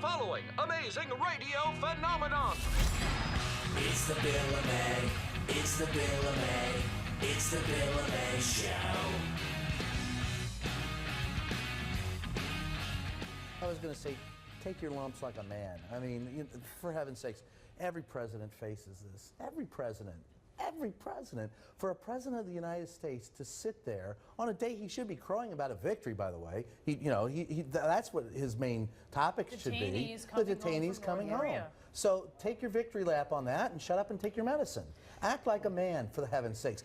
following amazing radio phenomenon. It's the LuMaye. It's the LuMaye. It's the LuMaye Show. I was going to say, take your lumps like a man. I mean, for heaven's sakes, every president faces this. Every president. Every president. For a president of the United States to sit there on a day he should be crowing about a victory, by the way. That's what his main topic should be. The detainees coming home. So take your victory lap on that and shut up and take your medicine. Act like a man, for the heaven's sakes.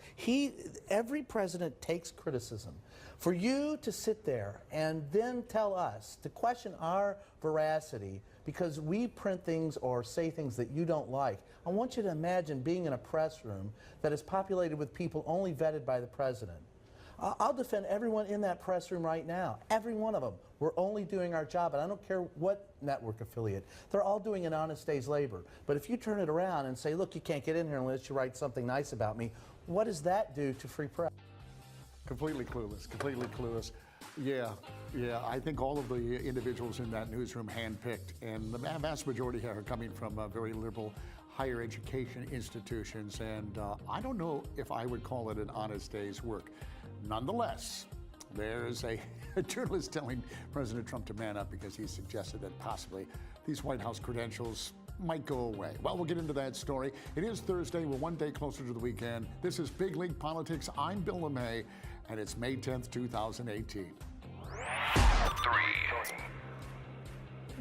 Every president takes criticism. For you to sit there and then tell us, to question our veracity because we print things or say things that you don't like, I want you to imagine being in a press room that is populated with people only vetted by the president. I'll defend everyone in that press room right now, every one of them. We're only doing our job, and I don't care what network affiliate. They're all doing an honest day's labor. But if you turn it around and say, look, you can't get in here unless you write something nice about me, what does that do to free press? Completely clueless, completely clueless. Yeah, I think all of the individuals in that newsroom handpicked, and the vast majority are coming from very liberal higher education institutions, and I don't know if I would call it an honest day's work. Nonetheless, there's a journalist telling President Trump to man up because he suggested that possibly these White House credentials might go away. Well, we'll get into that story. It is Thursday. We're one day closer to the weekend. This is Big League Politics. I'm Bill LuMaye, and it's May 10th, 2018. 3.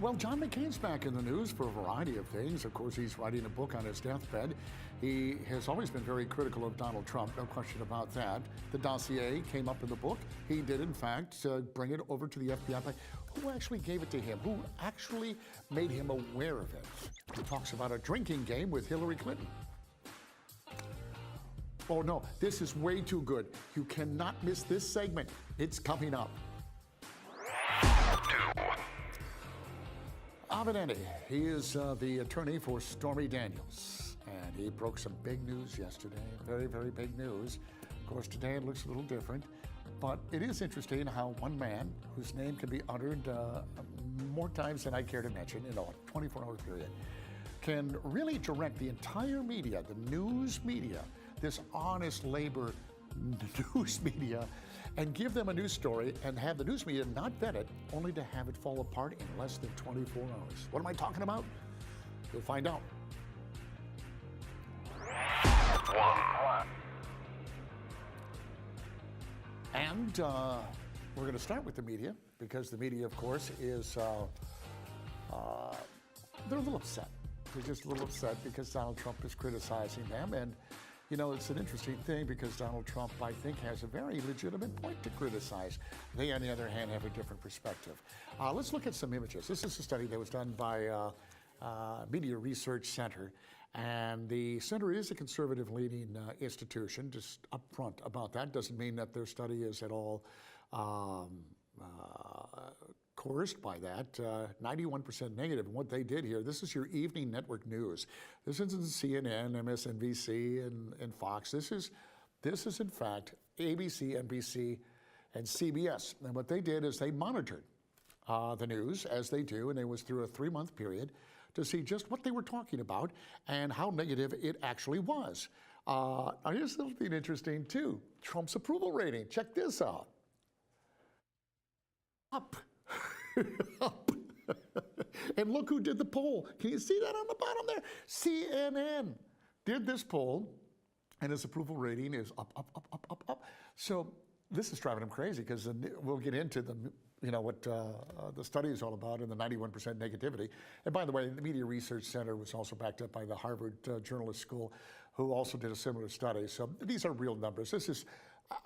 Well, John McCain's back in the news for a variety of things. Of course, he's writing a book on his deathbed. He has always been very critical of Donald Trump, no question about that. The dossier came up in the book. He did, in fact, bring it over to the FBI. But who actually gave it to him? Who actually made him aware of it? He talks about a drinking game with Hillary Clinton. Oh, no, this is way too good. You cannot miss this segment. It's coming up. 2. Avenatti, he is the attorney for Stormy Daniels, and he broke some big news yesterday, very, very big news. Of course, today it looks a little different, but it is interesting how one man, whose name can be uttered more times than I care to mention in a 24-hour period, can really direct the entire media, the news media, this honest labor news media, and give them a news story and have the news media not vet it, only to have it fall apart in less than 24 hours. What am I talking about? You'll find out. 1. And we're going to start with the media, because the media, of course, is, they're a little upset. They're just a little upset because Donald Trump is criticizing them. And you know, it's an interesting thing because Donald Trump, I think, has a very legitimate point to criticize. They, on the other hand, have a different perspective. Let's look at some images. This is a study that was done by Media Research Center. And the center is a conservative-leaning institution, just upfront about that. Doesn't mean that their study is at all coerced by that. 91% negative. And what they did here, this is your evening network news. This isn't CNN, MSNBC, and Fox. This is in fact ABC, NBC, and CBS. And what they did is they monitored the news, as they do, and it was through a 3-month period to see just what they were talking about and how negative it actually was. Now here's something interesting too. Trump's approval rating. Check this out. Up. Up. And look who did the poll. Can you see that on the bottom there? CNN did this poll, and his approval rating is up, up, up, up, up, up. So this is driving him crazy because we'll get into what the study is all about and the 91% negativity. And by the way, the Media Research Center was also backed up by the Harvard Journalist School, who also did a similar study. So these are real numbers.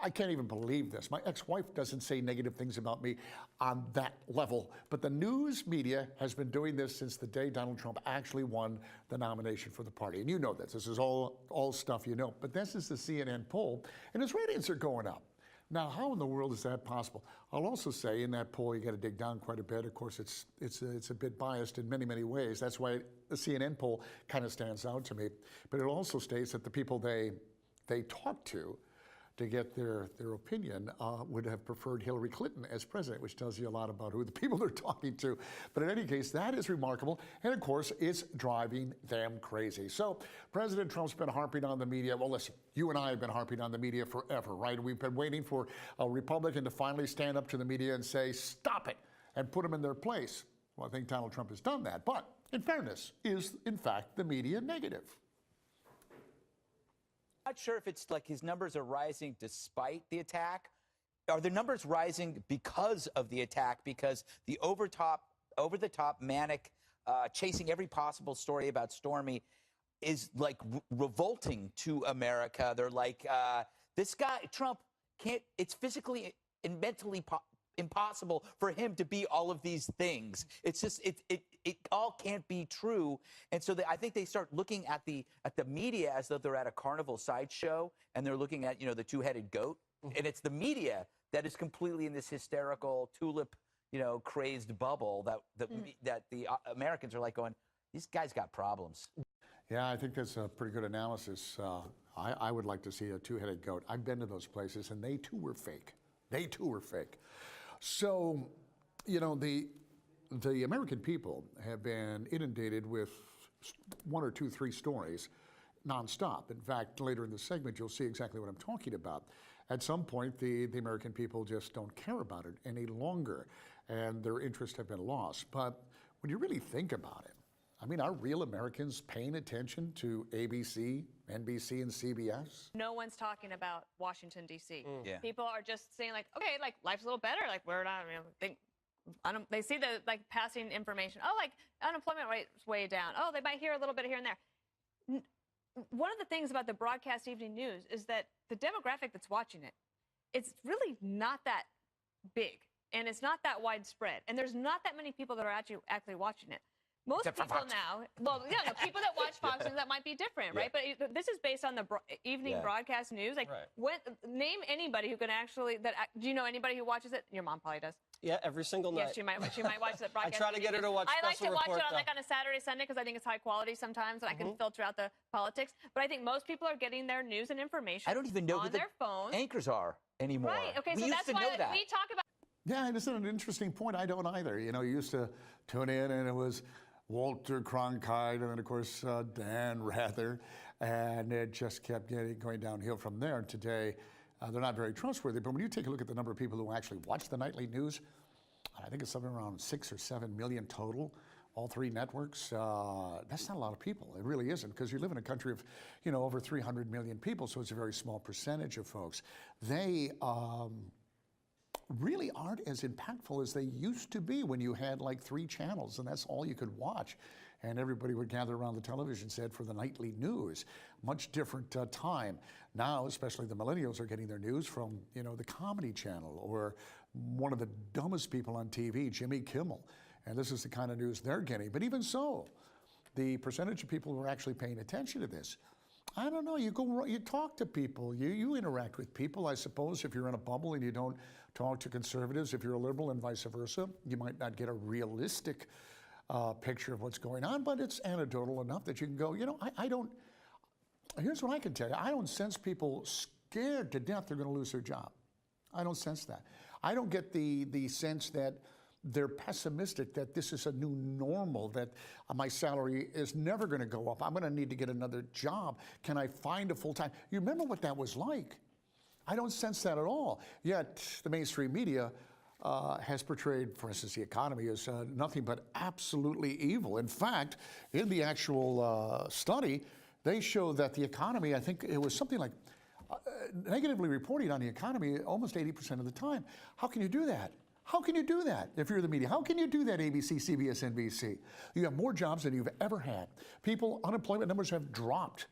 I can't even believe this. My ex-wife doesn't say negative things about me on that level. But the news media has been doing this since the day Donald Trump actually won the nomination for the party. And you know this. This is all stuff you know. But this is the CNN poll, and his ratings are going up. Now, how in the world is that possible? I'll also say in that poll, you got to dig down quite a bit. Of course, it's a bit biased in many, many ways. That's why the CNN poll kind of stands out to me. But it also states that the people they talk to to get their opinion would have preferred Hillary Clinton as president, which tells you a lot about who the people they're talking to. But in any case, that is remarkable. And of course, it's driving them crazy. So President Trump's been harping on the media. Well, listen, you and I have been harping on the media forever, right? We've been waiting for a Republican to finally stand up to the media and say, stop it, and put them in their place. Well, I think Donald Trump has done that. But in fairness, is in fact the media negative? Not sure if it's like his numbers are rising despite the attack. Are the numbers rising because of the attack? Because the over-the-top manic, chasing every possible story about Stormy is like revolting to America. They're like, this guy, Trump, can't, it's physically and mentally impossible for him to be all of these things. It's just, it all can't be true. And so I think they start looking at the media as though they're at a carnival sideshow, and they're looking at, the two-headed goat. And it's the media that is completely in this hysterical tulip, crazed bubble that the Americans are like going, these guys got problems. Yeah, I think that's a pretty good analysis. I would like to see a two-headed goat. I've been to those places, and they too were fake. They too were fake. So, the American people have been inundated with one or two, three stories nonstop. In fact, later in the segment, you'll see exactly what I'm talking about. At some point, the American people just don't care about it any longer, and their interests have been lost. But when you really think about it, I mean, are real Americans paying attention to ABC, NBC, and CBS? No one's talking about Washington, D.C. Yeah. People are just saying, like, okay, like, life's a little better. Like, we're not, they see the, like, passing information. Oh, like, unemployment rate's way down. Oh, they might hear a little bit here and there. One of the things about the broadcast evening news is that the demographic that's watching it, it's really not that big, and it's not that widespread, and there's not that many people that are actually watching it. Most Except for people Fox. now, well, yeah, the people that watch Fox News, that might be different, right? But this is based on the evening broadcast news. Like, name anybody who can actually, do you know anybody who watches it? Your mom probably does. Yeah, every single night. Yes, she might watch the broadcast. I try to get her to watch I like to Special watch Report, it on, though. like, on a Saturday, Sunday, because I think it's high quality sometimes, and I can filter out the politics. But I think most people are getting their news and information I don't even know on who the their phones. anchors are anymore. Right, okay, we so used that's to why know that. we talk about. Yeah, and it's an interesting point. I don't either. You used to tune in, and it was Walter Cronkite, and then, of course, Dan Rather, and it just kept going downhill from there. And today, they're not very trustworthy. But when you take a look at the number of people who actually watch the nightly news, I think it's something around 6 or 7 million total, all three networks. That's not a lot of people. It really isn't, because you live in a country of, over 300 million people, so it's a very small percentage of folks. They really aren't as impactful as they used to be when you had like 3 channels and that's all you could watch. And everybody would gather around the television set for the nightly news. Much different time. Now, especially the millennials are getting their news from, the Comedy Channel or one of the dumbest people on TV, Jimmy Kimmel. And this is the kind of news they're getting. But even so, the percentage of people who are actually paying attention to this, I don't know, you talk to people, you interact with people. I suppose if you're in a bubble and you don't talk to conservatives, if you're a liberal and vice versa, you might not get a realistic picture of what's going on, but it's anecdotal enough that you can go, I don't, here's what I can tell you. I don't sense people scared to death they're going to lose their job. I don't sense that. I don't get the sense that they're pessimistic that this is a new normal, that my salary is never going to go up. I'm going to need to get another job. Can I find a full-time? You remember what that was like? I don't sense that at all. Yet the mainstream media has portrayed, for instance, the economy as nothing but absolutely evil. In fact, in the actual study, they show that the economy, I think it was something like negatively reporting on the economy almost 80% of the time. How can you do that? How can you do that if you're the media? How can you do that, ABC, CBS, NBC? You have more jobs than you've ever had. Unemployment numbers have dropped.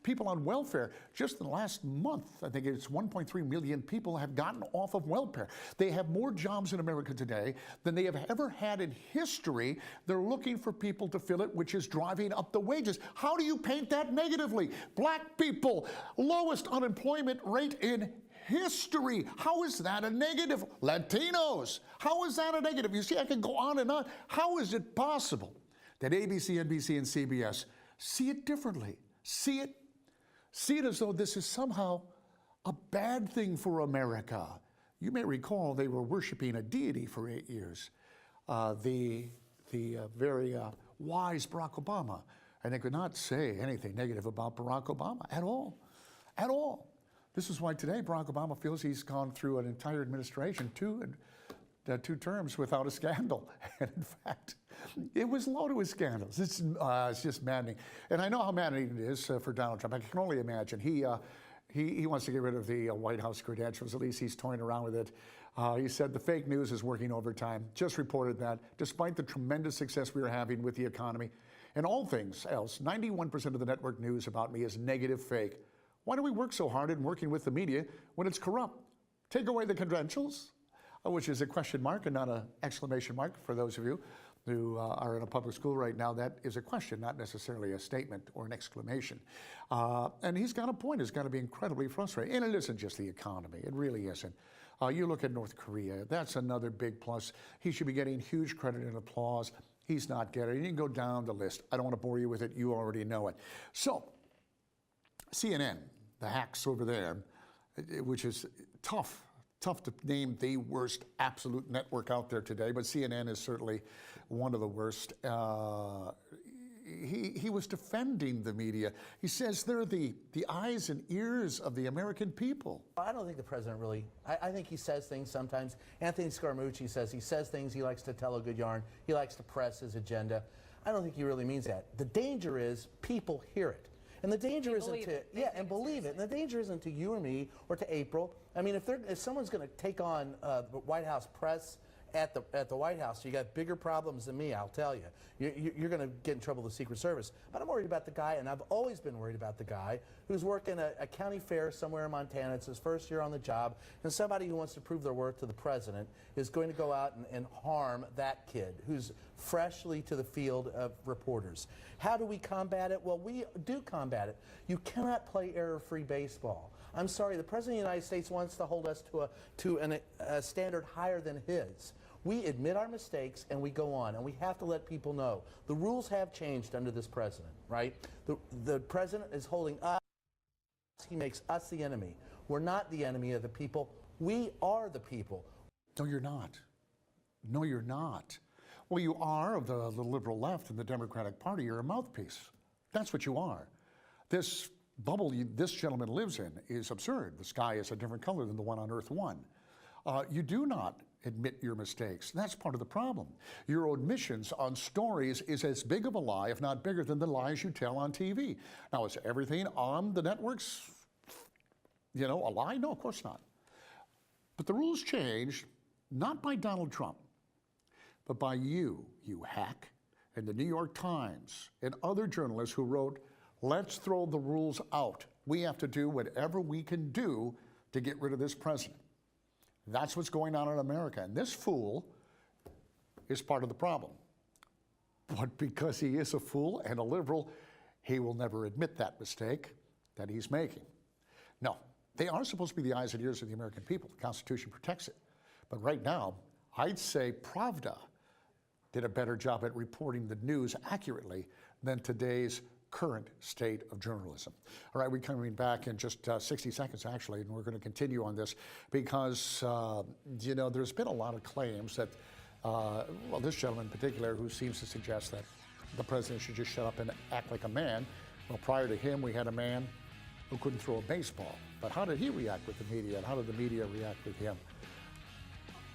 People on welfare, just in the last month, I think it's 1.3 million people have gotten off of welfare. They have more jobs in America today than they have ever had in history. They're looking for people to fill it, which is driving up the wages. How do you paint that negatively? Black people, lowest unemployment rate in history. How is that a negative? Latinos, how is that a negative? You see, I can go on and on. How is it possible that ABC, NBC, and CBS see it differently? See it as though this is somehow a bad thing for America. You may recall they were worshiping a deity for 8 years, the very wise Barack Obama, and they could not say anything negative about Barack Obama at all, at all. This is why today Barack Obama feels he's gone through an entire administration, two terms without a scandal. And in fact, it was loaded with scandals. It's just maddening. And I know how maddening it is for Donald Trump. I can only imagine. He wants to get rid of the White House credentials. At least he's toying around with it. He said the fake news is working overtime. Just reported that despite the tremendous success we are having with the economy and all things else, 91% of the network news about me is negative fake. Why do we work so hard in working with the media when it's corrupt? Take away the credentials, which is a question mark and not an exclamation mark for those of you who are in a public school right now. That is a question, not necessarily a statement or an exclamation. And he's got a point. It's got to be incredibly frustrating. And it isn't just the economy. It really isn't. You look at North Korea. That's another big plus. He should be getting huge credit and applause. He's not getting it. You can go down the list. I don't want to bore you with it. You already know it. So, CNN, the hacks over there, which is tough to name the worst absolute network out there today, but CNN is certainly one of the worst. He was defending the media. He says they're the eyes and ears of the American people. I don't think the president really, I think he says things sometimes. Anthony Scaramucci says he says things, he likes to tell a good yarn, he likes to press his agenda. I don't think he really means that. The danger is people hear it. And the danger isn't to, and believe it. And the danger isn't to you or me or to April. I mean, if someone's going to take on the White House press at the White House, you got bigger problems than me, I'll tell you. You're going to get in trouble with the Secret Service. But I'm worried about the guy, and I've always been worried about the guy who's working a county fair somewhere in Montana. It's his first year on the job, and somebody who wants to prove their worth to the president is going to go out and harm that kid who's freshly to the field of reporters. How do we combat it? Well, we do combat it. You cannot play error-free baseball. I'm sorry, the President of the United States wants to hold us to a standard higher than his. We admit our mistakes and we go on, and we have to let people know. The rules have changed under this president, right? The president is holding us, he makes us the enemy. We're not the enemy of the people, we are the people. No, you're not. No, you're not. Well, you are of the liberal left and the Democratic Party. You're a mouthpiece. That's what you are. This bubble this gentleman lives in is absurd. The sky is a different color than the one on Earth 1. You do not admit your mistakes. That's part of the problem. Your admissions on stories is as big of a lie, if not bigger, than the lies you tell on TV. Now, is everything on the networks, a lie? No, of course not. But the rules changed, not by Donald Trump, but by you hack, and the New York Times, and other journalists who wrote, let's throw the rules out. We have to do whatever we can do to get rid of this president. That's what's going on in America. And this fool is part of the problem. But because he is a fool and a liberal, he will never admit that mistake that he's making. No, they are supposed to be the eyes and ears of the American people. The Constitution protects it. But right now, I'd say Pravda did a better job at reporting the news accurately than today's current state of journalism. All right, we're coming back in just 60 seconds, actually, and we're going to continue on this because, there's been a lot of claims that, this gentleman in particular who seems to suggest that the president should just shut up and act like a man. Well, prior to him, we had a man who couldn't throw a baseball. But how did he react with the media, and how did the media react with him?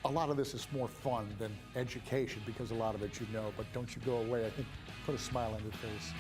A lot of this is more fun than education because a lot of it you know, but don't you go away. I think put a smile on your face.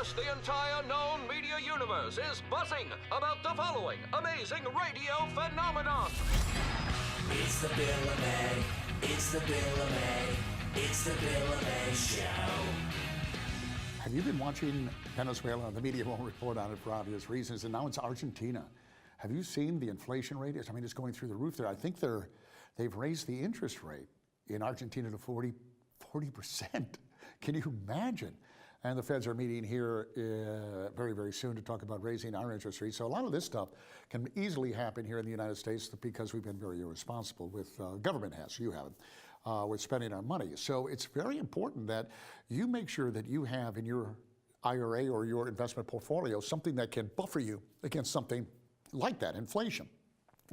Yes, the entire known media universe is buzzing about the following amazing radio phenomenon. It's the Bill LuMaye. It's the Bill LuMaye. It's the Bill LuMaye Show. Have you been watching Venezuela? The media won't report on it for obvious reasons, and now it's Argentina. Have you seen the inflation rate? I mean, it's going through the roof there. I think they've raised the interest rate in Argentina to 40%. Can you imagine? And the Feds are meeting here very, very soon to talk about raising our interest rate. So a lot of this stuff can easily happen here in the United States because we've been very irresponsible with government has, you haven't, with spending our money. So it's very important that you make sure that you have in your IRA or your investment portfolio something that can buffer you against something like that, inflation,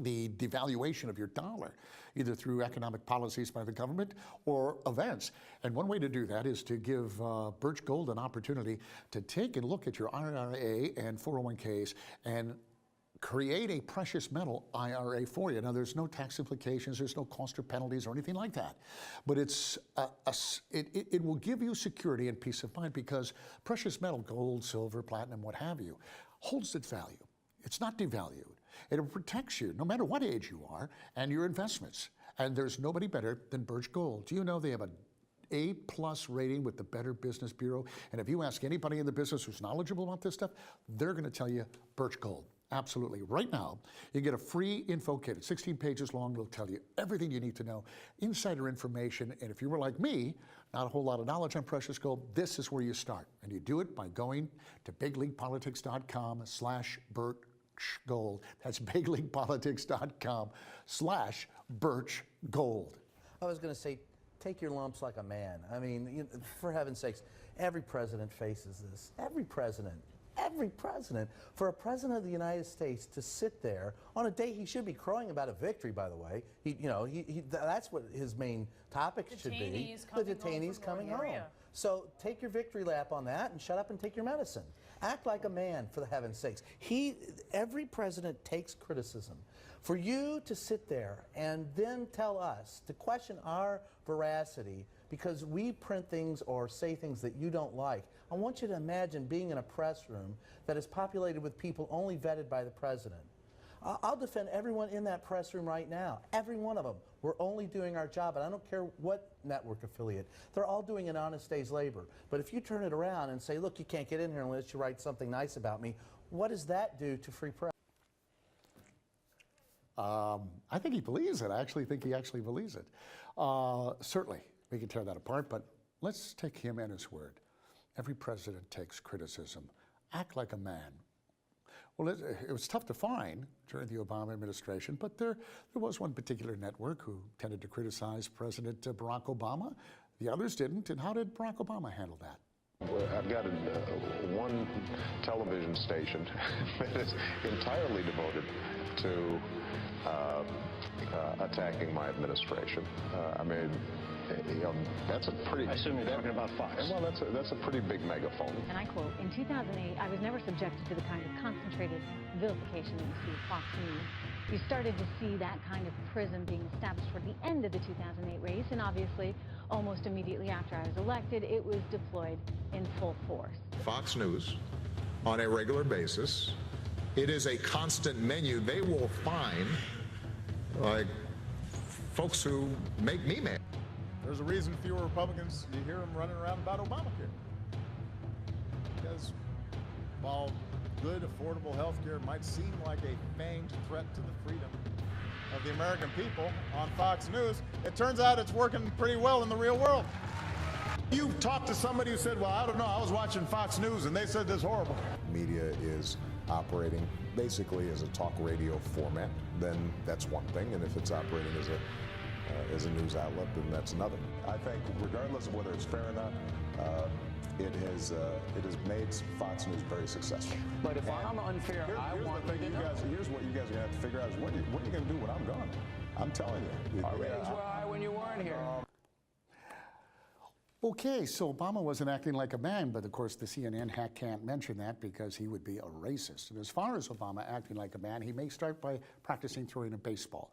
the devaluation of your dollar, either through economic policies by the government or events. And one way to do that is to give Birch Gold an opportunity to take and look at your IRA and 401ks and create a precious metal IRA for you. Now, there's no tax implications, there's no cost or penalties or anything like that. But it will give you security and peace of mind because precious metal, gold, silver, platinum, what have you, holds its value. It's not devalued. It protects you no matter what age you are and your investments. And there's nobody better than Birch Gold. Do you know they have an A+ rating with the Better Business Bureau? And if you ask anybody in the business who's knowledgeable about this stuff, they're going to tell you Birch Gold. Absolutely. Right now, you get a free info kit. It's 16 pages long. It'll tell you everything you need to know, insider information. And if you were like me, not a whole lot of knowledge on precious gold, this is where you start. And you do it by going to bigleaguepolitics.com/Birch Gold. That's bigleaguepolitics.com/Birch Gold. I was going to say, take your lumps like a man. I mean, for heaven's sakes, every president faces this. Every president. Every president. For a president of the United States to sit there on a day he should be crowing about a victory, by the way. That's what his main topic should be. The detainees coming home. So take your victory lap on that and shut up and take your medicine. Act like a man, for the heaven's sakes. Every president takes criticism. For you to sit there and then tell us to question our veracity because we print things or say things that you don't like, I want you to imagine being in a press room that is populated with people only vetted by the president. I'll defend everyone in that press room right now, every one of them. We're only doing our job, and I don't care what network affiliate. They're all doing an honest day's labor. But if you turn it around and say, look, you can't get in here unless you write something nice about me, what does that do to free press? I think he believes it. I actually think he actually believes it. Certainly, we can tear that apart, but let's take him at his word. Every president takes criticism. Act like a man. Well, it was tough to find during the Obama administration, but there was one particular network who tended to criticize President Barack Obama. The others didn't. And how did Barack Obama handle that? Well, I've got one television station that is entirely devoted to attacking my administration. I mean, that's a pretty... I assume you're talking about Fox. Well, that's a pretty big megaphone. And I quote, in 2008, I was never subjected to the kind of concentrated vilification that you see at Fox News. You started to see that kind of prism being established toward the end of the 2008 race, and obviously, almost immediately after I was elected, it was deployed in full force. Fox News, on a regular basis, it is a constant menu. They will find, like, folks who make me mad. There's a reason fewer Republicans, you hear them running around about Obamacare. Because while good, affordable health care might seem like a feigned threat to the freedom of the American people on Fox News, it turns out it's working pretty well in the real world. You talked to somebody who said, well, I don't know, I was watching Fox News and they said this horrible. Media is operating basically as a talk radio format, then that's one thing, and if it's operating as a news outlet, then that's another. I think regardless of whether it's fair or not, it has made Fox News very successful. But if I'm unfair, I want to know. Here's what you guys are going to have to figure out is what are you going to do when I'm gone? I'm telling you. Our ratings were high when you weren't here. Okay, so Obama wasn't acting like a man, but of course the CNN hack can't mention that because he would be a racist. And as far as Obama acting like a man, he may start by practicing throwing a baseball.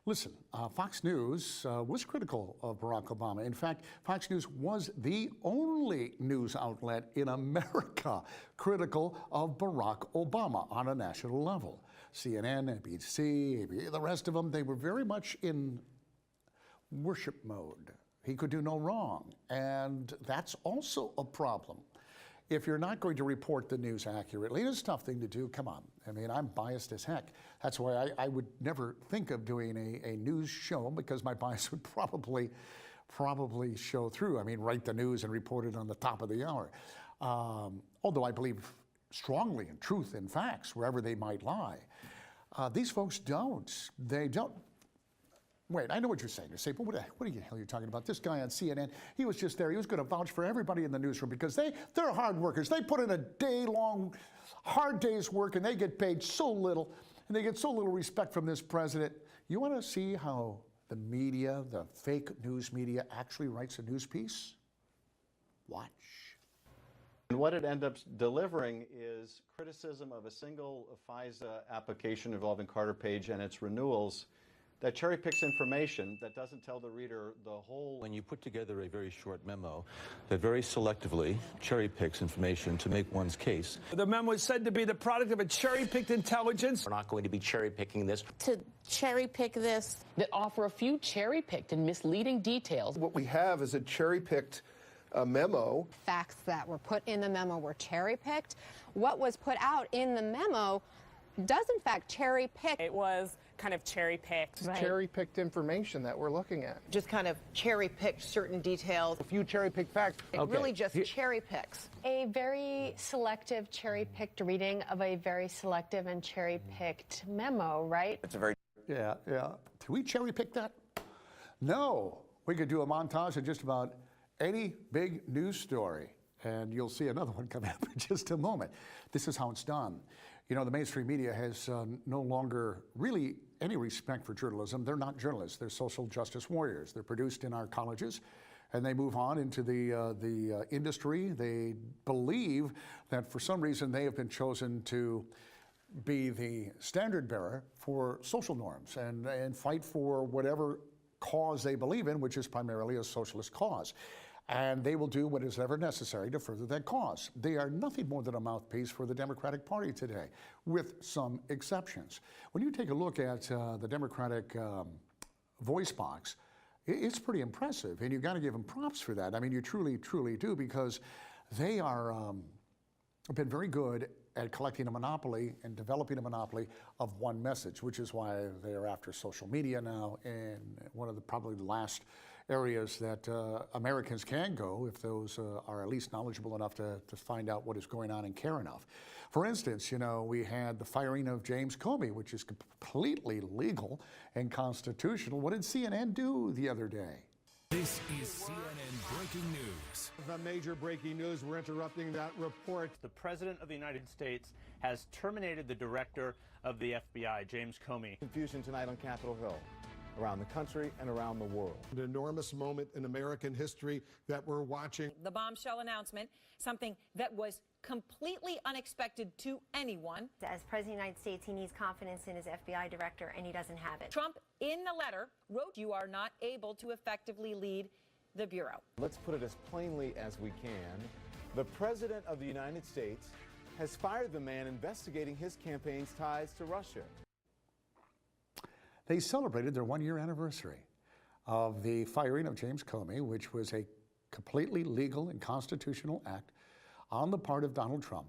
Listen, Fox News was critical of Barack Obama. In fact, Fox News was the only news outlet in America critical of Barack Obama on a national level. CNN, NBC, ABC, the rest of them, they were very much in worship mode. He could do no wrong, and that's also a problem. If you're not going to report the news accurately, it's a tough thing to do. Come on. I mean, I'm biased as heck. That's why I would never think of doing a news show, because my bias would probably show through. I mean, write the news and report it on the top of the hour. Although I believe strongly in truth and facts, wherever they might lie. These folks don't. They don't. Wait, I know what you're saying. You say, but what the hell are you talking about? This guy on CNN, he was just there. He was going to vouch for everybody in the newsroom because they're hard workers. They put in a day-long, hard day's work, and they get paid so little, and they get so little respect from this president. You want to see how the media, the fake news media, actually writes a news piece? Watch. And what it ends up delivering is criticism of a single FISA application involving Carter Page and its renewals that cherry picks information that doesn't tell the reader the whole. When you put together a very short memo that very selectively cherry picks information to make one's case. The memo is said to be the product of a cherry-picked intelligence. We're not going to be cherry-picking this. To cherry-pick this. That offer a few cherry-picked and misleading details. What we have is a cherry-picked memo. Facts that were put in the memo were cherry-picked. What was put out in the memo does, in fact, cherry-pick. It was kind of cherry-picked. Right. Cherry-picked information that we're looking at. Just kind of cherry-picked certain details. A few cherry-picked facts. It really just cherry-picks. A very selective cherry-picked reading of a very selective and cherry-picked memo, right? It's a very... Yeah. Did we cherry-pick that? No. We could do a montage of just about any big news story, and you'll see another one coming up in just a moment. This is how it's done. You know, the mainstream media has no longer really any respect for journalism. They're not journalists. They're social justice warriors. They're produced in our colleges, and they move on into the industry. They believe that for some reason they have been chosen to be the standard bearer for social norms and fight for whatever cause they believe in, which is primarily a socialist cause. And they will do what is ever necessary to further that cause. They are nothing more than a mouthpiece for the Democratic Party today, with some exceptions. When you take a look at the Democratic voice box, it's pretty impressive, and you've got to give them props for that. I mean, you truly, truly do, because they are been very good at collecting a monopoly and developing a monopoly of one message, which is why they are after social media now, and one of the probably the last areas that Americans can go if those are at least knowledgeable enough to find out what is going on and care enough. For instance, you know, we had the firing of James Comey, which is completely legal and constitutional. What did CNN do the other day? This is CNN Breaking News. The major breaking news, we're interrupting that report. The President of the United States has terminated the director of the FBI, James Comey. Confusion tonight on Capitol Hill, around the country and around the world. An enormous moment in American history that we're watching. The bombshell announcement, something that was completely unexpected to anyone. As President of the United States, he needs confidence in his FBI director, and he doesn't have it. Trump, in the letter, wrote, "You are not able to effectively lead the Bureau." Let's put it as plainly as we can. The President of the United States has fired the man investigating his campaign's ties to Russia. They celebrated their one-year anniversary of the firing of James Comey, which was a completely legal and constitutional act on the part of Donald Trump.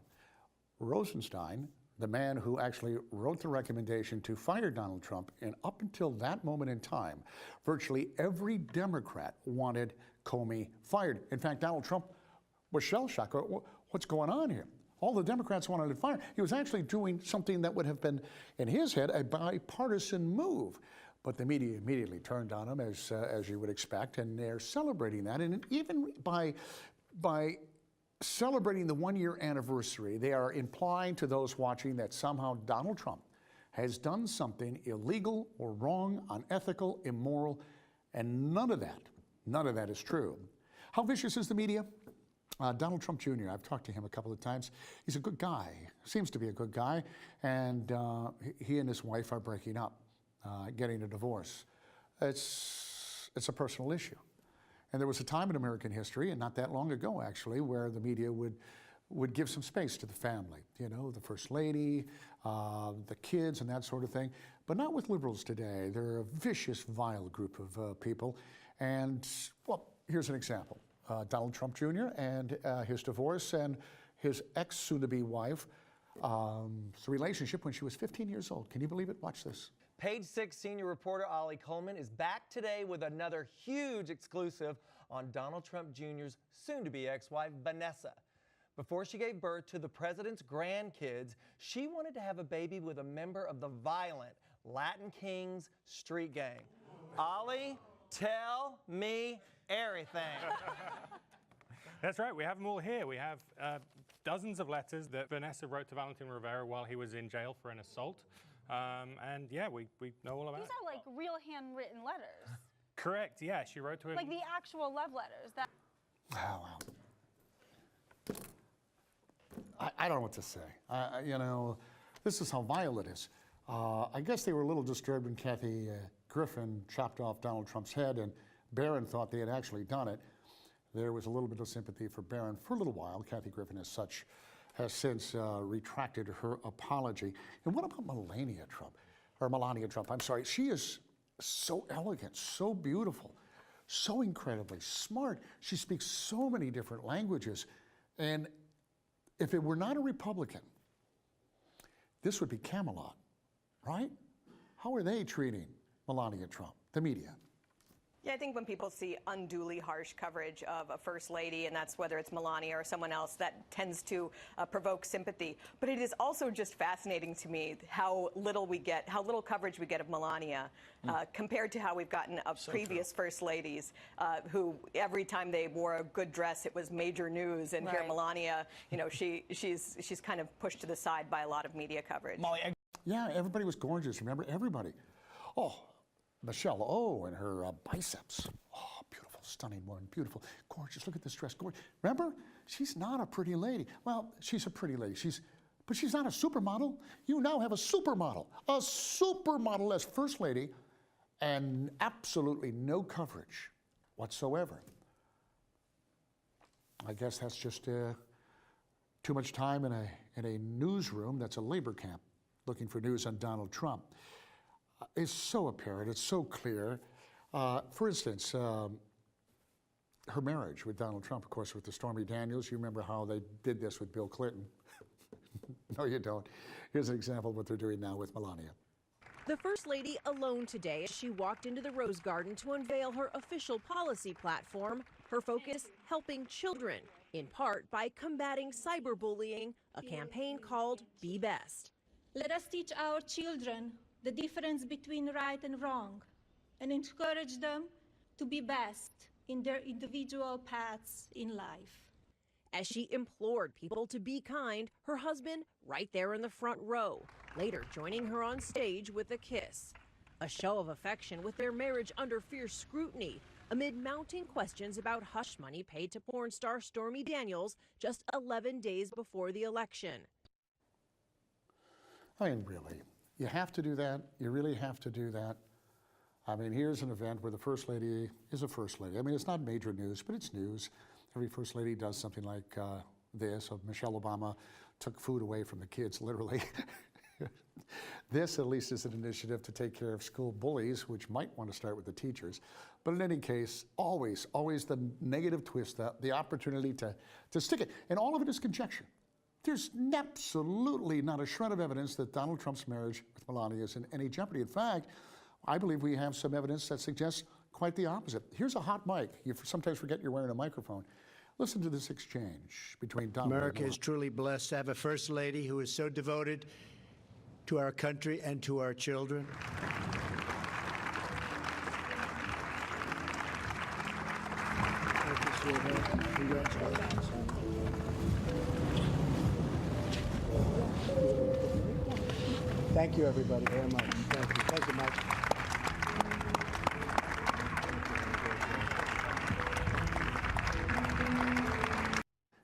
Rosenstein, the man who actually wrote the recommendation to fire Donald Trump, and up until that moment in time, virtually every Democrat wanted Comey fired. In fact, Donald Trump was shell-shocked. What's going on here? All the Democrats wanted to fire. He was actually doing something that would have been, in his head, a bipartisan move. But the media immediately turned on him, as you would expect, and they're celebrating that. And even by celebrating the one-year anniversary, they are implying to those watching that somehow Donald Trump has done something illegal or wrong, unethical, immoral, and none of that is true. How vicious is the media? Donald Trump Jr., I've talked to him a couple of times. He's a good guy, seems to be a good guy, and he and his wife are breaking up. getting a divorce. It's a personal issue. And there was a time in American history, and not that long ago actually, where the media would give some space to the family, you know, the First Lady, the kids and that sort of thing, but not with liberals today. They're a vicious, vile group of people. And, well, here's an example. Donald Trump Jr. and his divorce and his ex-soon-to-be wife, relationship when she was 15 years old. Can you believe it? Watch this. Page 6 senior reporter Ollie Coleman is back today with another huge exclusive on Donald Trump Jr.'s soon-to-be ex-wife, Vanessa. Before she gave birth to the president's grandkids, she wanted to have a baby with a member of the violent Latin Kings street gang. Ollie, tell me everything. That's right. We have them all here. We have dozens of letters that Vanessa wrote to Valentin Rivera while he was in jail for an assault. And yeah, we know all about it. These are like real handwritten letters. Correct. Yeah, she wrote to him. Like the actual love letters. That. Wow. I don't know what to say. You know, this is how vile it is. I guess they were a little disturbed when Kathy Griffin chopped off Donald Trump's head, and Barron thought they had actually done it. There was a little bit of sympathy for Barron for a little while. Kathy Griffin, as such, has since retracted her apology. And what about Melania Trump? I'm sorry. She is so elegant, so beautiful, so incredibly smart. She speaks so many different languages. And if it were not a Republican, this would be Camelot, right? How are they treating Melania Trump, the media? Yeah, I think when people see unduly harsh coverage of a first lady, and that's whether it's Melania or someone else, that tends to provoke sympathy. But it is also just fascinating to me how little coverage we get of Melania compared to how we've gotten of previous first ladies who every time they wore a good dress, it was major news. And here Melania, you know, she's kind of pushed to the side by a lot of media coverage. Yeah, everybody was gorgeous. Remember, everybody. Oh. Michelle and her biceps. Oh, beautiful, stunning woman, beautiful, gorgeous. Look at this dress, gorgeous. Remember, she's not a pretty lady. Well, she's a pretty lady. But she's not a supermodel. You now have a supermodel as first lady, and absolutely no coverage whatsoever. I guess that's just too much time in a newsroom that's a labor camp looking for news on Donald Trump. It's so apparent, it's so clear. For instance, her marriage with Donald Trump, of course, with the Stormy Daniels. You remember how they did this with Bill Clinton. No, you don't. Here's an example of what they're doing now with Melania. The First Lady alone today as she walked into the Rose Garden to unveil her official policy platform, her focus helping children, in part by combating cyberbullying, a campaign called Be Best. Let us teach our children the difference between right and wrong, and encourage them to be best in their individual paths in life. As she implored people to be kind, her husband right there in the front row, later joining her on stage with a kiss. A show of affection with their marriage under fierce scrutiny amid mounting questions about hush money paid to porn star Stormy Daniels just 11 days before the election. I mean, really. You have to do that. You really have to do that. I mean, here's an event where the First Lady is a First Lady. I mean, it's not major news, but it's news. Every First Lady does something like this. Michelle Obama took food away from the kids, literally. This, at least, is an initiative to take care of school bullies, which might want to start with the teachers. But in any case, always the negative twist, the opportunity to stick it. And all of it is conjecture. There's absolutely not a shred of evidence that Donald Trump's marriage with Melania is in any jeopardy. In fact, I believe we have some evidence that suggests quite the opposite. Here's a hot mic. You sometimes forget you're wearing a microphone. Listen to this exchange between Donald and Melania. America is truly blessed to have a First Lady who is so devoted to our country and to our children. Congratulations. Thank you, everybody, very much. Thank you. Thank you, Mike.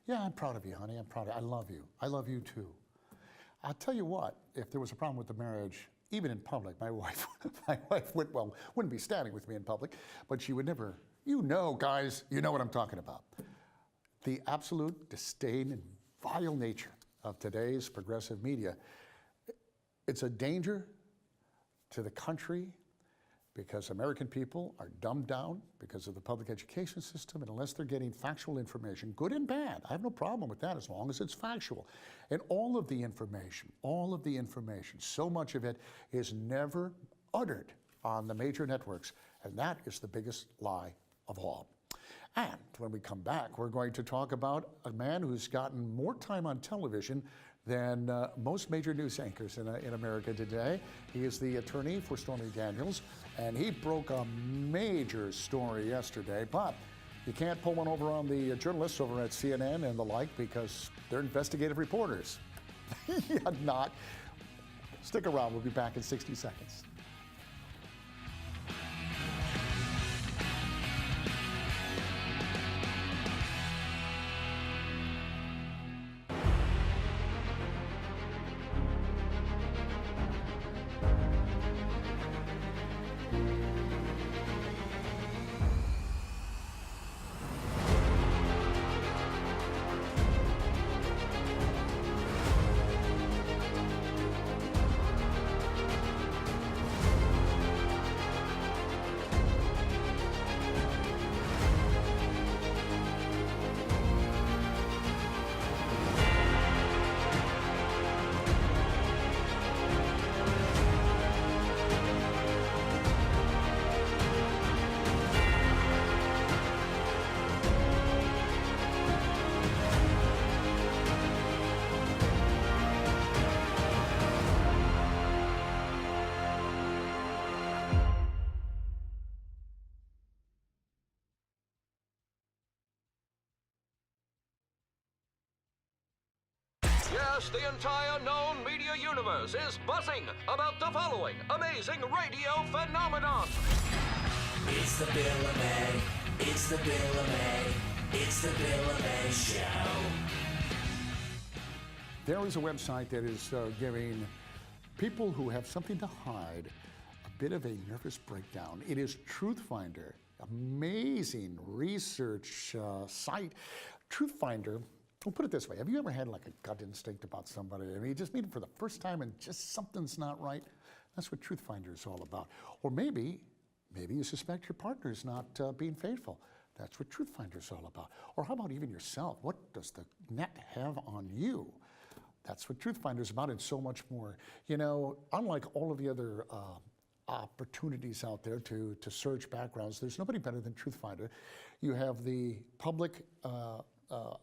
Yeah, I'm proud of you, honey. I'm proud of you. I love you. I love you, too. I'll tell you what, if there was a problem with the marriage, even in public, my wife wouldn't be standing with me in public, but she would never, guys, you know what I'm talking about. The absolute disdain and vile nature of today's progressive media, it's a danger to the country because American people are dumbed down because of the public education system, and unless they're getting factual information, good and bad, I have no problem with that as long as it's factual. And all of the information, so much of it is never uttered on the major networks, and that is the biggest lie of all. And when we come back, we're going to talk about a man who's gotten more time on television than most major news anchors in America today. He is the attorney for Stormy Daniels, and he broke a major story yesterday, but you can't pull one over on the journalists over at CNN and the like because they're investigative reporters. Yet not. Stick around, we'll be back in 60 seconds. Yes, the entire known media universe is buzzing about the following amazing radio phenomenon. It's the Bill LuMaye. It's the Bill LuMaye. It's the Bill LuMaye Show. There is a website that is giving people who have something to hide a bit of a nervous breakdown. It is TruthFinder, amazing research site. TruthFinder, we'll put it this way. Have you ever had like a gut instinct about somebody? I mean, you just meet them for the first time and just something's not right? That's what TruthFinder is all about. Or maybe you suspect your partner is not being faithful. That's what TruthFinder is all about. Or how about even yourself? What does the net have on you? That's what TruthFinder is about and so much more. You know, unlike all of the other opportunities out there to search backgrounds, there's nobody better than TruthFinder. You have the public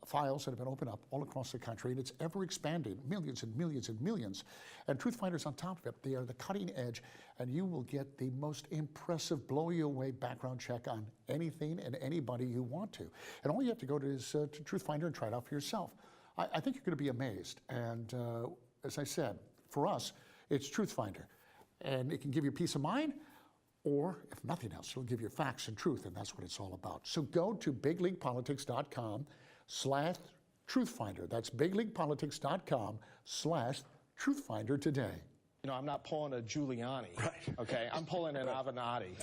files that have been opened up all across the country, and it's ever expanding, millions and millions and millions. And TruthFinder's on top of it. They are the cutting edge, and you will get the most impressive, blow you away background check on anything and anybody you want to. And all you have to go to is to TruthFinder and try it out for yourself. I think you're going to be amazed. And as I said, for us, it's TruthFinder. And it can give you peace of mind, or if nothing else, it'll give you facts and truth, and that's what it's all about. So go to bigleaguepolitics.com/TruthFinder. That's bigleaguepolitics.com/TruthFinder today. You know, I'm not pulling a Giuliani, right? Okay, I'm pulling an Avenatti.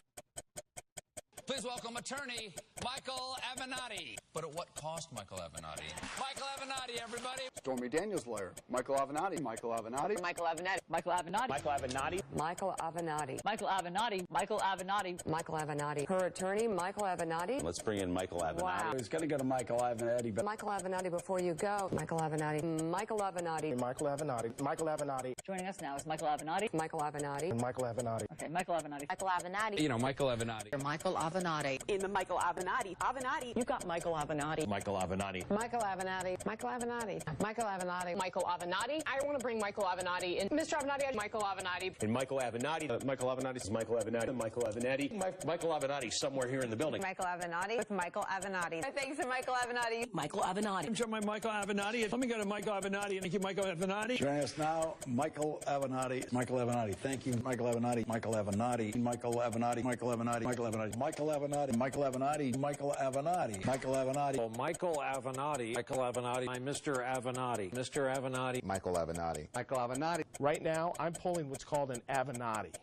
Please welcome attorney Michael Avenatti. But at what cost, Michael Avenatti? Michael Avenatti, everybody. Stormy Daniels' lawyer, Michael Avenatti. Michael Avenatti. Michael Avenatti. Michael Avenatti. Michael Avenatti. Michael Avenatti. Michael Avenatti. Michael Avenatti. Michael Avenatti. Her attorney, Michael Avenatti. Let's bring in Michael Avenatti. Wow. He's got to go to Michael Avenatti. But Michael Avenatti, before you go. Michael Avenatti. Michael Avenatti. Michael Avenatti. Michael Avenatti. Joining us now is Michael Avenatti. Michael Avenatti. And Michael Avenatti. Okay, Michael Avenatti. Michael Avenatti. You know, Michael Avenatti. Michael Avenatti. In the Michael Avenatti. Avenatti. You got Michael Avenatti. Michael Avenatti. Michael Avenatti. Michael Avenatti. Michael Avenatti. Michael Avenatti. I want to bring Michael Avenatti in. Mr. Avenatti, Michael Avenatti. And Michael Avenatti. Michael Avenatti is Michael Avenatti. Michael Avenatti. Michael Avenatti somewhere here in the building. Michael Avenatti with Michael Avenatti. Thanks to Michael Avenatti. Michael Avenatti. I'm sure my Michael Avenatti. Let me go to Michael Avenatti. Thank you, Michael Avenatti. Joining us now, Michael Avenatti. Michael Avenatti. Thank you, Michael Avenatti. Michael Avenatti. Michael Avenatti. Michael Avenatti. Michael Avenatti. Michael Avenatti. Michael Avenatti. Michael Avenatti. Michael Avenatti. Michael Avenatti. Avenatti. Oh, Michael Avenatti. Michael Avenatti. I'm Mr. Avenatti. Mr. Avenatti. Michael Avenatti. Michael Avenatti. Right now, I'm pulling what's called an Avenatti.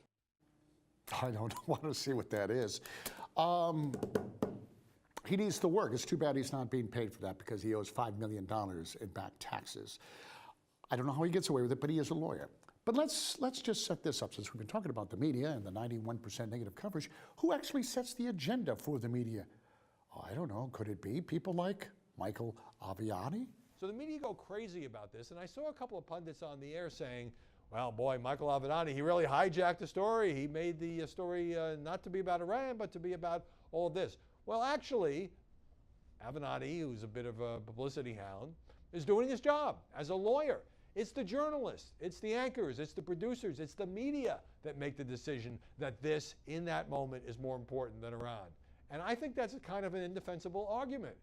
I don't want to see what that is. He needs to work. It's too bad he's not being paid for that because he owes $5 million in back taxes. I don't know how he gets away with it, but he is a lawyer. But let's just set this up, since we've been talking about the media and the 91% negative coverage. Who actually sets the agenda for the media? Oh, I don't know. Could it be people like Michael Avenatti? So the media go crazy about this, and I saw a couple of pundits on the air saying, well, boy, Michael Avenatti, he really hijacked the story. He made the story not to be about Iran, but to be about all of this. Well, actually, Avenatti, who's a bit of a publicity hound, is doing his job as a lawyer. It's the journalists, it's the anchors, it's the producers, it's the media that make the decision that this, in that moment, is more important than Iran. And I think that's a kind of an indefensible argument.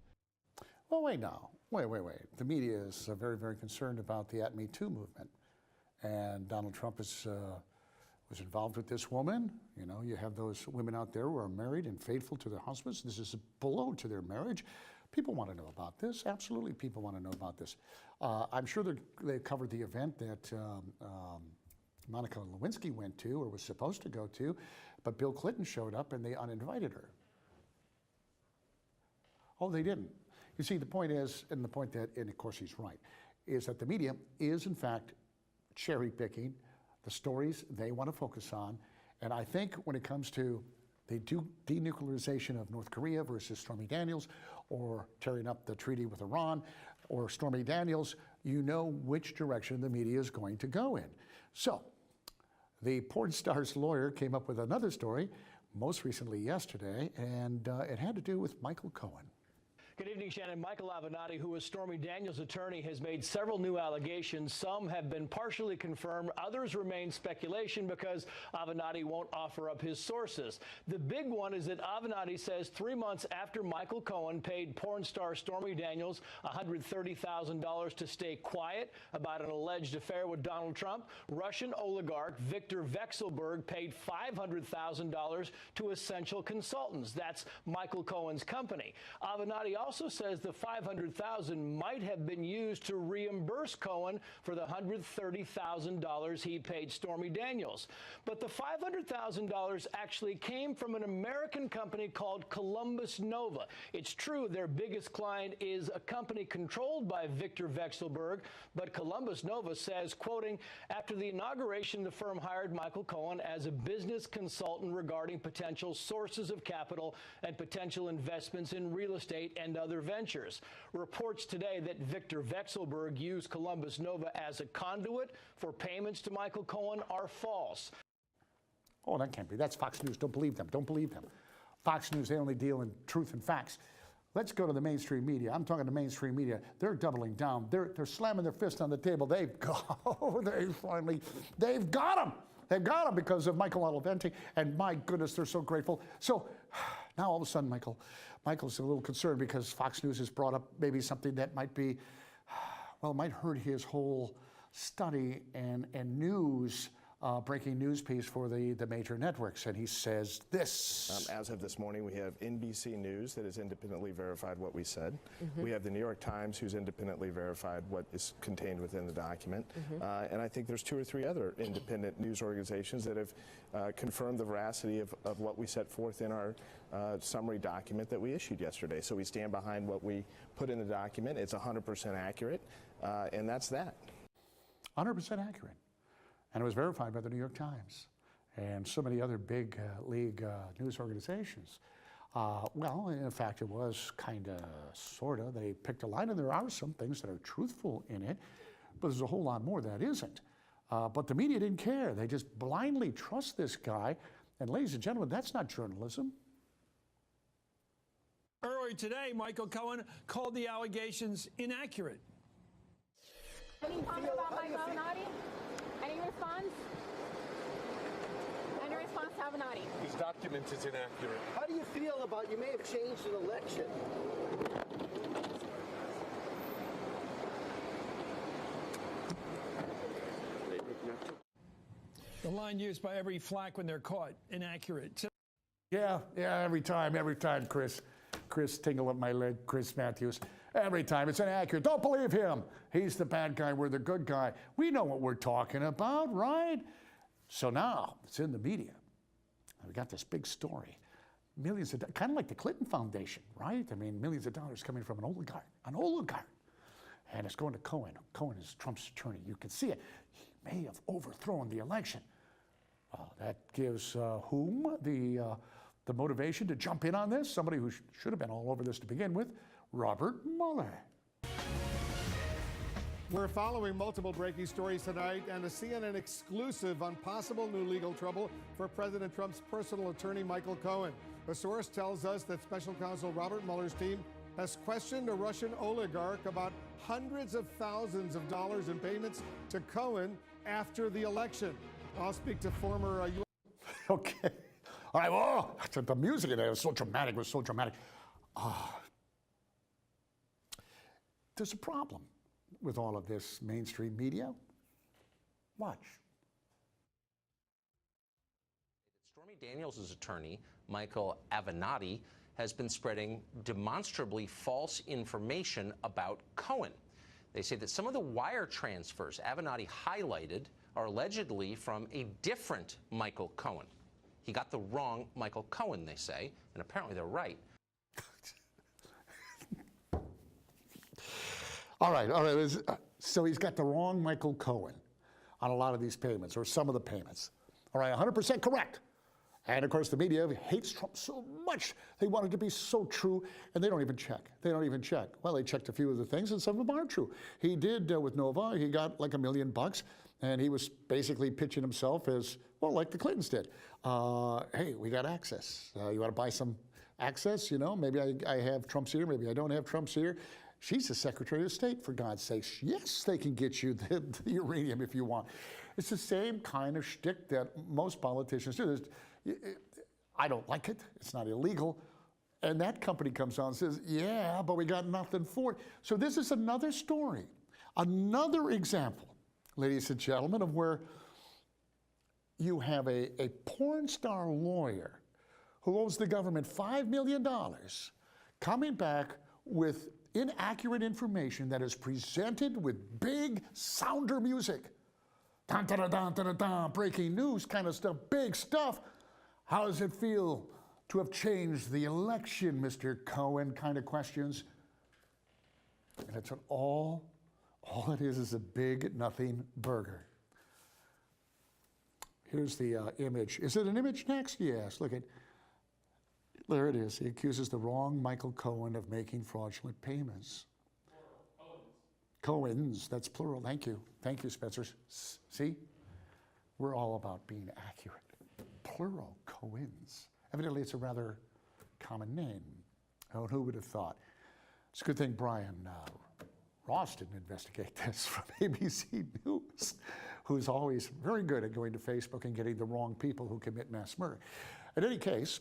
Well, wait now. Wait. The media is very, very concerned about the Me Too movement. And Donald Trump was involved with this woman. You know, you have those women out there who are married and faithful to their husbands. This is a blow to their marriage. People want to know about this. Absolutely, people want to know about this. I'm sure they covered the event that Monica Lewinsky went to or was supposed to go to, but Bill Clinton showed up and they uninvited her. Oh, they didn't. You see, the point is, and of course he's right, is that the media is in fact cherry picking the stories they want to focus on. And I think when it comes to the denuclearization of North Korea versus Stormy Daniels, or tearing up the treaty with Iran, or Stormy Daniels, you know which direction the media is going to go in. So, the porn star's lawyer came up with another story, most recently yesterday, and it had to do with Michael Cohen. Good evening, Shannon. Michael Avenatti, who is Stormy Daniels' attorney, has made several new allegations. Some have been partially confirmed. Others remain speculation because Avenatti won't offer up his sources. The big one is that Avenatti says 3 months after Michael Cohen paid porn star Stormy Daniels $130,000 to stay quiet about an alleged affair with Donald Trump, Russian oligarch Viktor Vekselberg paid $500,000 to Essential Consultants. That's Michael Cohen's company. Avenatti also says the $500,000 might have been used to reimburse Cohen for the $130,000 he paid Stormy Daniels. But the $500,000 actually came from an American company called Columbus Nova. It's true their biggest client is a company controlled by Viktor Vekselberg, but Columbus Nova says, quoting, after the inauguration, the firm hired Michael Cohen as a business consultant regarding potential sources of capital and potential investments in real estate and other ventures. Reports today that Viktor Vekselberg used Columbus Nova as a conduit for payments to Michael Cohen are false. Oh, that can't be. That's Fox News. Don't believe them. Don't believe them. Fox News, they only deal in truth and facts. Let's go to the mainstream media. I'm talking to mainstream media. They're doubling down. They're slamming their fist on the table. They've got him. They've got him because of Michael Avenatti. And my goodness, they're so grateful. So now all of a sudden, Michael's a little concerned because Fox News has brought up maybe something that might be, well, it might hurt his whole study and news, breaking news piece for the major networks. And he says this. As of this morning, we have NBC News that has independently verified what we said. We have the New York Times who's independently verified what is contained within the document. And I think there's 2 or 3 other independent news organizations that have confirmed the veracity of what we set forth in our summary document that we issued yesterday. So we stand behind what we put in the document. It's 100% accurate, and that's that. 100% accurate. And it was verified by the New York Times and so many other big league news organizations. Well, in fact, it was kind of, sort of. They picked a line, and there are some things that are truthful in it, but there's a whole lot more that isn't. But the media didn't care. They just blindly trust this guy. And ladies and gentlemen, that's not journalism. Earlier today, Michael Cohen called the allegations inaccurate. Any comment about Michael Avenatti? Any response? Any response to Avenatti? His document is inaccurate. How do you feel about you may have changed an election? The line used by every flack when they're caught, inaccurate. Yeah, every time, Chris. Chris tingle up my leg, Chris Matthews. Every time it's inaccurate. Don't believe him. He's the bad guy. We're the good guy. We know what we're talking about, right? So now it's in the media. We got this big story. Millions of kind of like the Clinton Foundation, right? I mean, millions of dollars coming from an oligarch. And it's going to Cohen. Cohen is Trump's attorney. You can see it. He may have overthrown the election. That gives whom the motivation to jump in on this? Somebody who should have been all over this to begin with, Robert Mueller. We're following multiple breaking stories tonight and a CNN exclusive on possible new legal trouble for President Trump's personal attorney, Michael Cohen. A source tells us that special counsel Robert Mueller's team has questioned a Russian oligarch about hundreds of thousands of dollars in payments to Cohen after the election. I'll speak to former Okay. All right, whoa. The music in there was so dramatic. There's a problem with all of this mainstream media. Watch. Stormy Daniels' attorney, Michael Avenatti, has been spreading demonstrably false information about Cohen. They say that some of the wire transfers Avenatti highlighted are allegedly from a different Michael Cohen. He got the wrong Michael Cohen, they say, and apparently they're right. All right. So he's got the wrong Michael Cohen on a lot of these payments, or some of the payments. All right, 100% correct. And of course, the media hates Trump so much. They want it to be so true, and they don't even check. Well, they checked a few of the things, and some of them aren't true. He did with Nova. He got like $1 million, and he was basically pitching himself as, well, like the Clintons did. Hey, we got access. You want to buy some access? You know, maybe I have Trump's ear. Maybe I don't have Trump's ear. She's the Secretary of State, for God's sakes. Yes, they can get you the uranium if you want. It's the same kind of shtick that most politicians do. I don't like it. It's not illegal. And that company comes on and says, yeah, but we got nothing for it. So this is another story, another example, ladies and gentlemen, of where you have a porn star lawyer who owes the government $5 million coming back with inaccurate information that is presented with big sounder music. Dun, dun, dun, dun, dun, dun, breaking news kind of stuff, big stuff. How does it feel to have changed the election, Mr. Cohen, kind of questions? And it's all it is a big nothing burger. Here's the image. Is it an image next? Yes, look at, there it is. He accuses the wrong Michael Cohen of making fraudulent payments. Cohens, that's plural. Thank you. Thank you, Spencer. See? We're all about being accurate. Plural, Cohens. Evidently, it's a rather common name. Oh, who would have thought? It's a good thing Brian Ross didn't investigate this from ABC News, who's always very good at going to Facebook and getting the wrong people who commit mass murder. In any case,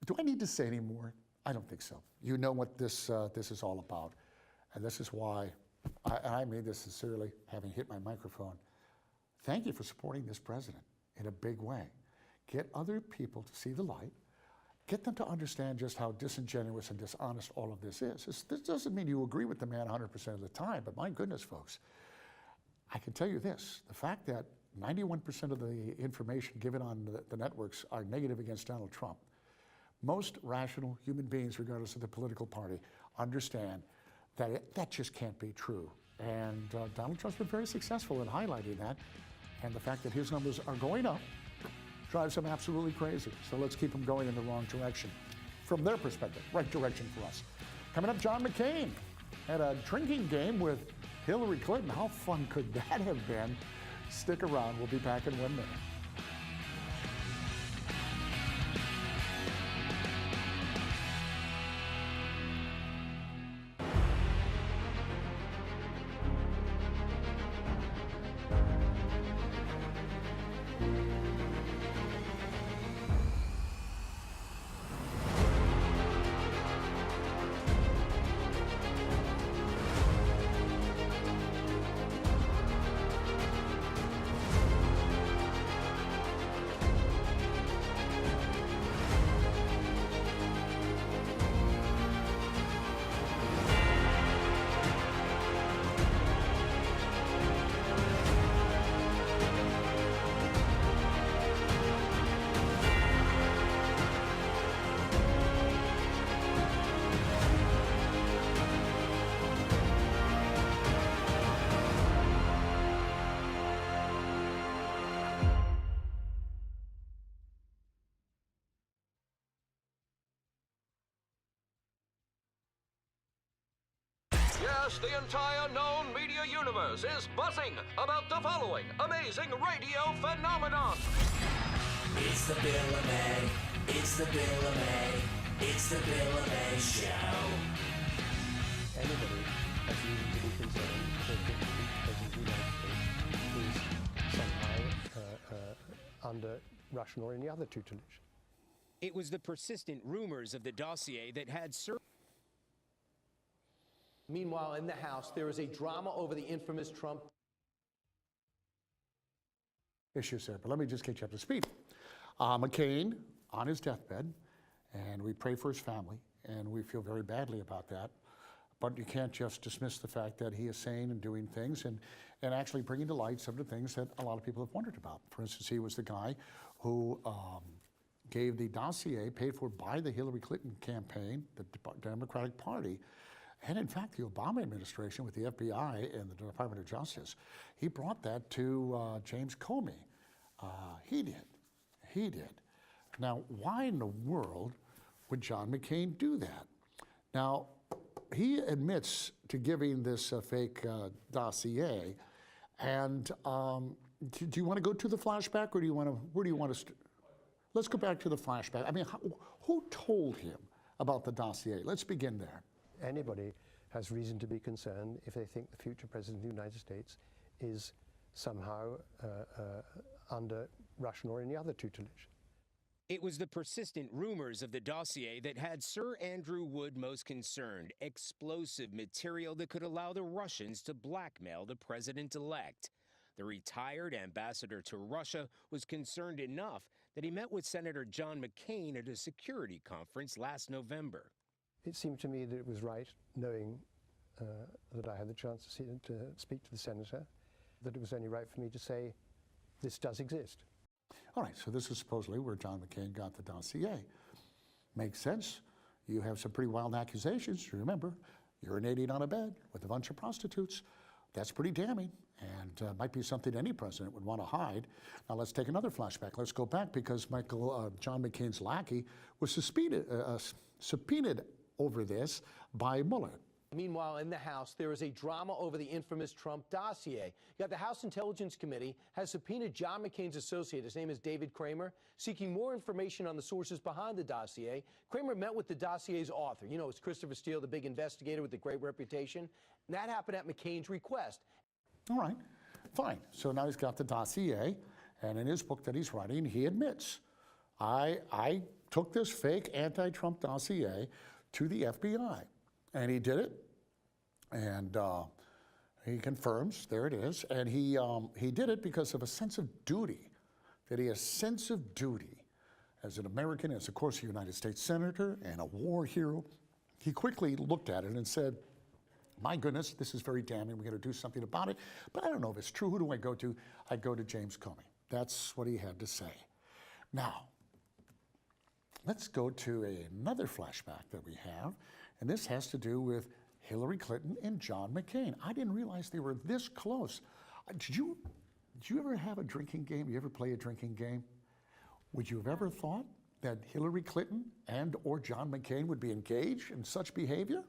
do I need to say any more? I don't think so. You know what this is all about. And this is why, I mean this sincerely, having hit my microphone. Thank you for supporting this president in a big way. Get other people to see the light. Get them to understand just how disingenuous and dishonest all of this is. This doesn't mean you agree with the man 100% of the time, but my goodness, folks, I can tell you this. The fact that 91% of the information given on the networks are negative against Donald Trump, most rational human beings, regardless of the political party, understand that that just can't be true. And Donald Trump's been very successful in highlighting that. And the fact that his numbers are going up drives them absolutely crazy. So let's keep them going in the wrong direction. From their perspective, right direction for us. Coming up, John McCain had a drinking game with Hillary Clinton. How fun could that have been? Stick around. We'll be back in 1 minute. Yes, the entire known media universe is buzzing about the following amazing radio phenomenon. It's the Bill LuMaye. It's the Bill LuMaye. It's the Bill LuMaye Show. Anybody has reason to be concerned that the President of the United States is somehow under Russian or any other tutelage. It was the persistent rumors of the dossier that had Meanwhile, in the House, there is a drama over the infamous Trump issues there. But let me just get you up to speed. McCain on his deathbed, and we pray for his family, and we feel very badly about that. But you can't just dismiss the fact that he is sane and doing things and actually bringing to light some of the things that a lot of people have wondered about. For instance, he was the guy who gave the dossier paid for by the Hillary Clinton campaign, the Democratic Party, and in fact, the Obama administration with the FBI and the Department of Justice, he brought that to James Comey. He did. Now, why in the world would John McCain do that? Now, he admits to giving this fake dossier, and do you want to go to the flashback, or where do you want to let's go back to the flashback. I mean, who told him about the dossier? Let's begin there. Anybody has reason to be concerned if they think the future President of the United States is somehow under Russian or any other tutelage. It was the persistent rumors of the dossier that had Sir Andrew Wood most concerned. Explosive material that could allow the Russians to blackmail the president-elect. The retired ambassador to Russia was concerned enough that he met with Senator John McCain at a security conference last November. It seemed to me that it was right, knowing that I had the chance to speak to the senator, that it was only right for me to say, this does exist. All right, so this is supposedly where John McCain got the dossier. Makes sense. You have some pretty wild accusations. Remember, urinating on a bed with a bunch of prostitutes. That's pretty damning, and might be something any president would want to hide. Now let's take another flashback. Let's go back because John McCain's lackey was subpoenaed over this by Mueller. Meanwhile, in the House, there is a drama over the infamous Trump dossier. Yet the House Intelligence Committee has subpoenaed John McCain's associate, his name is David Kramer, seeking more information on the sources behind the dossier. Kramer met with the dossier's author. You know, it's Christopher Steele, the big investigator with the great reputation. And that happened at McCain's request. All right, fine. So now he's got the dossier, and in his book that he's writing, he admits, I took this fake anti-Trump dossier to the FBI, and he did it, and he confirms, there it is, and he did it because of a sense of duty, that he has a sense of duty as an American, as of course a United States Senator and a war hero. He quickly looked at it and said, my goodness, this is very damning, we got to do something about it, but I don't know if it's true. Who do I go to? I go to James Comey. That's what he had to say. Now, let's go to another flashback that we have, and this has to do with Hillary Clinton and John McCain. I didn't realize they were this close. Did you ever have a drinking game? You ever play a drinking game? Would you have ever thought that Hillary Clinton and or John McCain would be engaged in such behavior?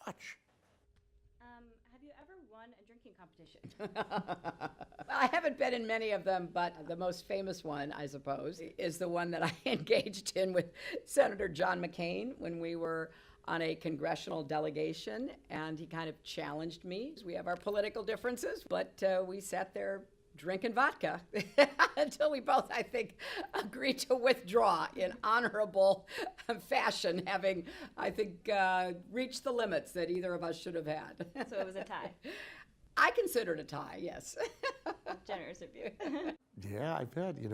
Watch. Have you ever won a drinking competition? I haven't been in many of them, but the most famous one, I suppose, is the one that I engaged in with Senator John McCain when we were on a congressional delegation, and he kind of challenged me. We have our political differences, but we sat there drinking vodka until we both, I think, agreed to withdraw in honorable fashion, having, I think, reached the limits that either of us should have had. So it was a tie. I considered a tie, yes. Generous of you. Yeah, I bet. The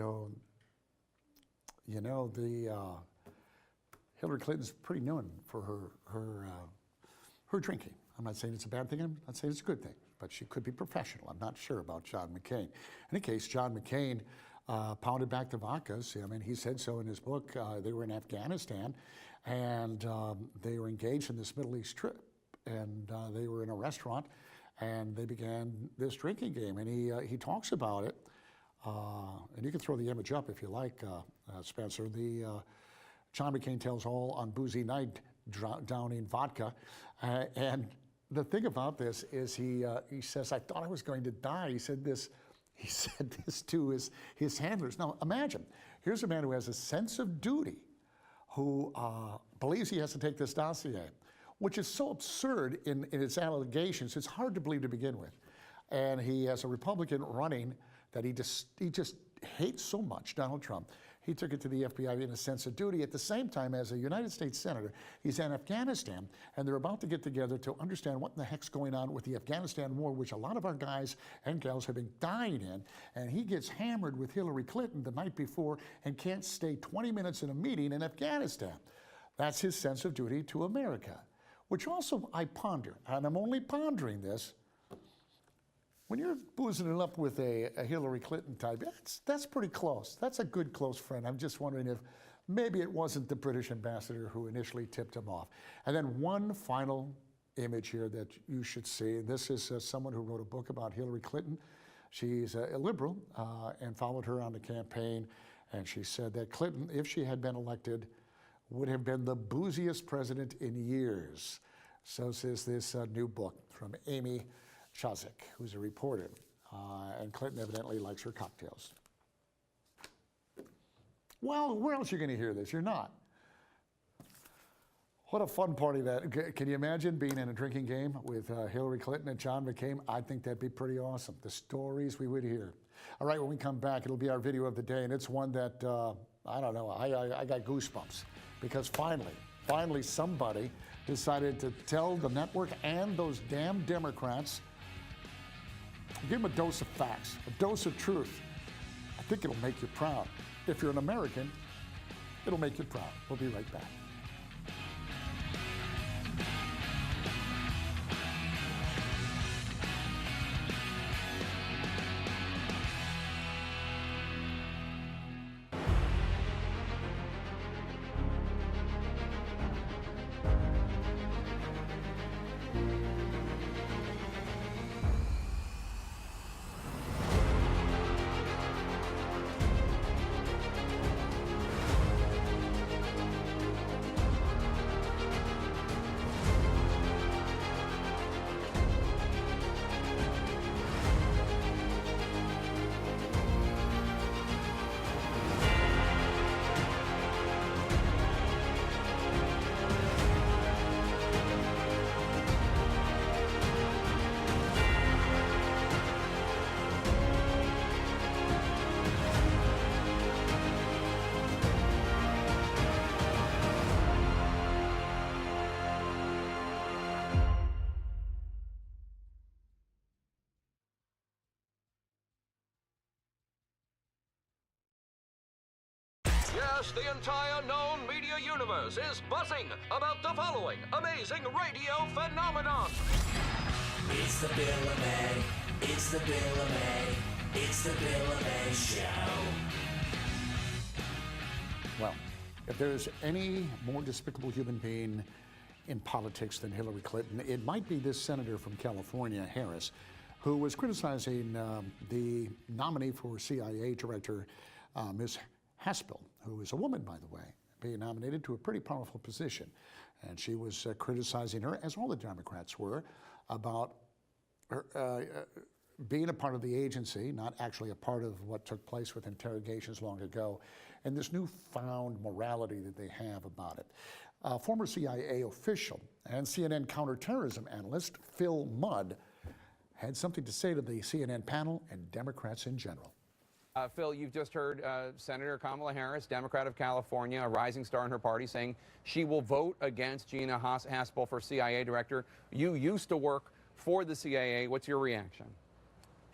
Hillary Clinton's pretty known for her drinking. I'm not saying it's a bad thing. I'm not saying it's a good thing. But she could be professional. I'm not sure about John McCain. In any case, John McCain pounded back the vodkas. I mean, he said so in his book. They were in Afghanistan, and they were engaged in this Middle East trip. And they were in a restaurant, and they began this drinking game. And he talks about it. And you can throw the image up if you like, Spencer. John McCain tells all on boozy night, downing vodka, and the thing about this is he says, I thought I was going to die. He said this to his handlers. Now imagine, here's a man who has a sense of duty, who believes he has to take this dossier, which is so absurd in its allegations, it's hard to believe to begin with. And he has a Republican running that he just hates so much, Donald Trump. He took it to the FBI in a sense of duty. At the same time, as a United States Senator, he's in Afghanistan, and they're about to get together to understand what in the heck's going on with the Afghanistan war, which a lot of our guys and gals have been dying in. And he gets hammered with Hillary Clinton the night before and can't stay 20 minutes in a meeting in Afghanistan. That's his sense of duty to America, which also I ponder, and I'm only pondering this. When you're boozing it up with a Hillary Clinton type, that's pretty close. That's a good close friend. I'm just wondering if maybe it wasn't the British ambassador who initially tipped him off. And then one final image here that you should see. This is someone who wrote a book about Hillary Clinton. She's a liberal and followed her on the campaign. And she said that Clinton, if she had been elected, would have been the booziest president in years. So says this new book from Amy Chozick, who's a reporter, and Clinton evidently likes her cocktails. Well, where else are you going to hear this? You're not. What a fun party that. Can you imagine being in a drinking game with Hillary Clinton and John McCain? I think that'd be pretty awesome. The stories we would hear. All right, when we come back, it'll be our video of the day, and it's one that, I don't know, I got goosebumps, because finally somebody decided to tell the network and those damn Democrats, give them a dose of facts, a dose of truth. I think it'll make you proud. If you're an American, it'll make you proud. We'll be right back. Yes, the entire known media universe is buzzing about the following amazing radio phenomenon. It's the Bill LuMaye. It's the Bill LuMaye. It's the Bill LuMaye Show. Well, if there's any more despicable human being in politics than Hillary Clinton, it might be this senator from California, Harris, who was criticizing the nominee for CIA director, Ms. Haspel, who is a woman, by the way, being nominated to a pretty powerful position. And she was criticizing her, as all the Democrats were, about her being a part of the agency, not actually a part of what took place with interrogations long ago, and this newfound morality that they have about it. Former CIA official and CNN counterterrorism analyst Phil Mudd had something to say to the CNN panel and Democrats in general. Phil, you've just heard Senator Kamala Harris, Democrat of California, a rising star in her party, saying she will vote against Gina Haspel for CIA director. You used to work for the CIA. What's your reaction?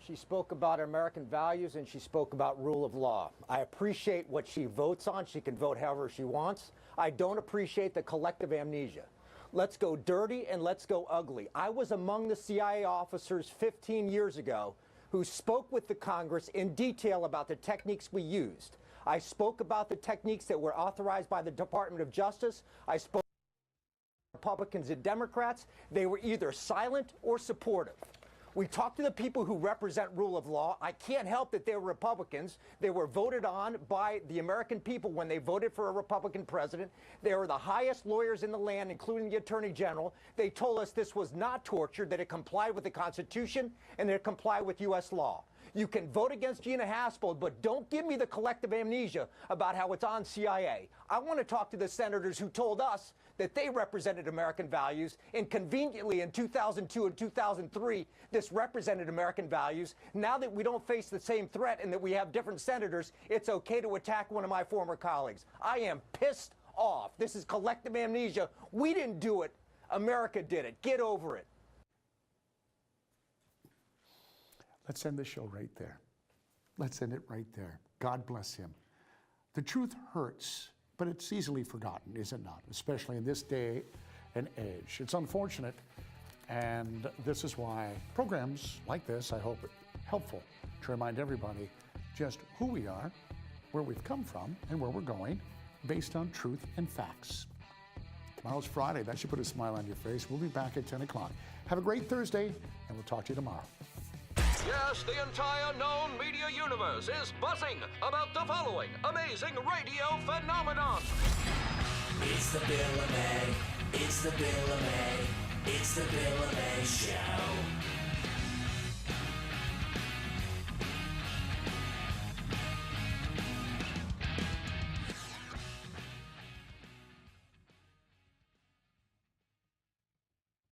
She spoke about American values and she spoke about rule of law. I appreciate what she votes on. She can vote however she wants. I don't appreciate the collective amnesia. Let's go dirty and let's go ugly. I was among the CIA officers 15 years ago who spoke with the Congress in detail about the techniques we used. I spoke about the techniques that were authorized by the Department of Justice. I spoke to Republicans and Democrats. They were either silent or supportive. We talked to the people who represent rule of law. I can't help that they're Republicans. They were voted on by the American people when they voted for a Republican president. They are the highest lawyers in the land, including the Attorney General. They told us this was not torture, that it complied with the Constitution and that it complied with U.S. law. You can vote against Gina Haspel, but don't give me the collective amnesia about how it's on CIA. I want to talk to the senators who told us that they represented American values, and conveniently in 2002 and 2003, this represented American values. Now that we don't face the same threat and that we have different senators, it's okay to attack one of my former colleagues. I am pissed off. This is collective amnesia. We didn't do it. America did it. Get over it. Let's end the show right there. Let's end it right there. God bless him. The truth hurts, but it's easily forgotten, is it not? Especially in this day and age. It's unfortunate, and this is why programs like this, I hope, are helpful to remind everybody just who we are, where we've come from, and where we're going, based on truth and facts. Tomorrow's Friday. That should put a smile on your face. We'll be back at 10 o'clock. Have a great Thursday, and we'll talk to you tomorrow. Yes, the entire known media universe is buzzing about the following amazing radio phenomenon. It's the Bill LuMaye. It's the Bill LuMaye. It's the Bill LuMaye Show.